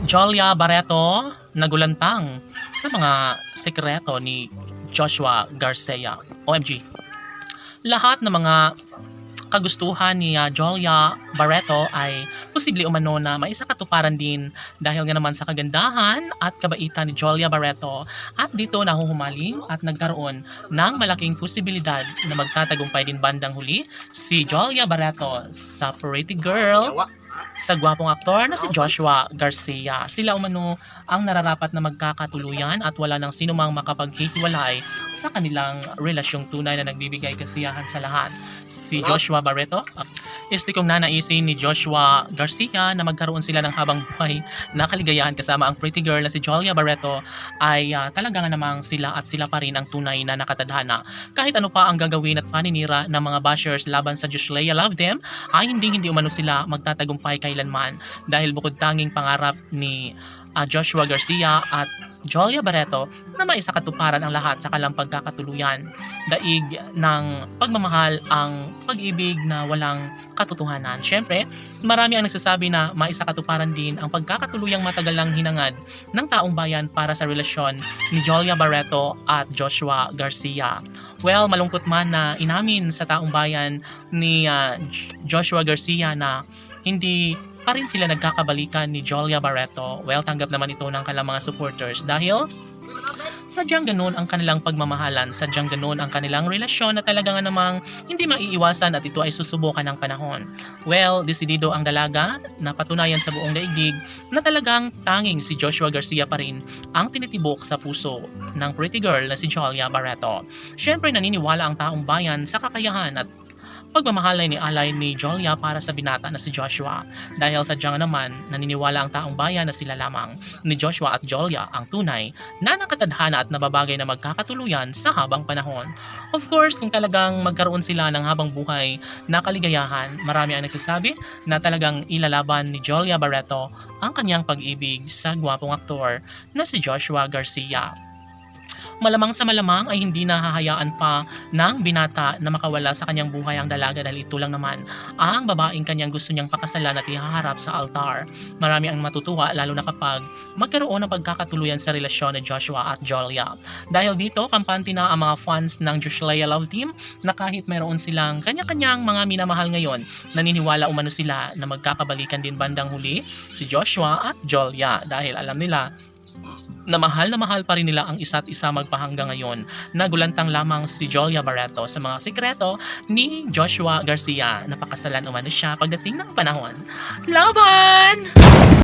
Jolia Barreto nagulantang sa mga sekreto ni Joshua Garcia. OMG. Lahat ng mga kagustuhan ni Jolia Barreto ay posible umano na maisakatuparan din dahil nga naman sa kagandahan at kabaitan ni Jolia Barreto, at dito nahuhumaling at nagkaroon ng malaking posibilidad na magtatagumpay din bandang huli si Jolia Barreto sa Pretty Girl sa gwapong aktor na si Joshua Garcia. Sila umano ang nararapat na magkakatuluyan at wala nang sinumang makapaghihiwalay sa kanilang relasyong tunay na nagbibigay kasiyahan sa lahat. Si Joshua Barreto, kong nanaisin ni Joshua Garcia na magkaroon sila ng habang buhay na kaligayahan kasama ang pretty girl na si Jolia Barreto ay talaga nga namang sila at sila pa rin ang tunay na nakatadhana. Kahit ano pa ang gagawin at paninira ng mga bashers laban sa Joshua Love Them, ay hindi umano sila magtatagumpay kailanman dahil bukod tanging pangarap ni Joshua Garcia at Jolia Barreto na maisakatuparan ang lahat sa kalang pagkakatuluyan. Daig ng pagmamahal ang pag-ibig na walang katotohanan. Siyempre, marami ang nagsasabi na maisakatuparan din ang pagkakatuluyang matagal lang hinangad ng taong bayan para sa relasyon ni Jolia Barreto at Joshua Garcia. Well, malungkot man na inamin sa taong bayan ni Joshua Garcia na hindi pa rin sila nagkakabalikan ni Jolia Barreto. Well, tanggap naman ito ng kanilang mga supporters dahil sadyang ganun ang kanilang pagmamahalan, sadyang ganun ang kanilang relasyon na talaga nga namang hindi maiiwasan at ito ay susubukan ng panahon. Well, desidido ang dalaga na patunayan sa buong daigdig na talagang tanging si Joshua Garcia pa rin ang tinitibok sa puso ng pretty girl na si Jolia Barreto. Siyempre, naniniwala ang taong bayan sa kakayahan at pagmamahalay ni alay ni Jolia para sa binata na si Joshua, dahil sadyang naman naniniwala ang taong bayan na sila lamang ni Joshua at Jolia ang tunay na nakatadhana at nababagay na magkakatuluyan sa habang panahon. Of course, kung talagang magkaroon sila ng habang buhay na kaligayahan, marami ang nagsasabi na talagang ilalaban ni Jolia Barreto ang kanyang pag-ibig sa gwapong aktor na si Joshua Garcia. Malamang sa malamang ay hindi nahahayaan pa ng binata na makawala sa kanyang buhay ang dalaga dahil ito lang naman ang babaeng kanyang gusto niyang pakasalan at ihaharap sa altar. Marami ang matutuwa lalo na kapag magkaroon ng pagkakatuluyan sa relasyon ni Joshua at Jolia. Dahil dito, kampante na ang mga fans ng Joshua Love Team na kahit mayroon silang kanya-kanyang mga minamahal ngayon, naniniwala umano sila na magkakabalikan din bandang huli si Joshua at Jolia dahil alam nila na mahal pa rin nila ang isa't isa magpahanggang ngayon. Nagulantang lamang si Jolia Barreto sa mga sikreto ni Joshua Garcia. Napakasalan umano siya pagdating ng panahon. Lover!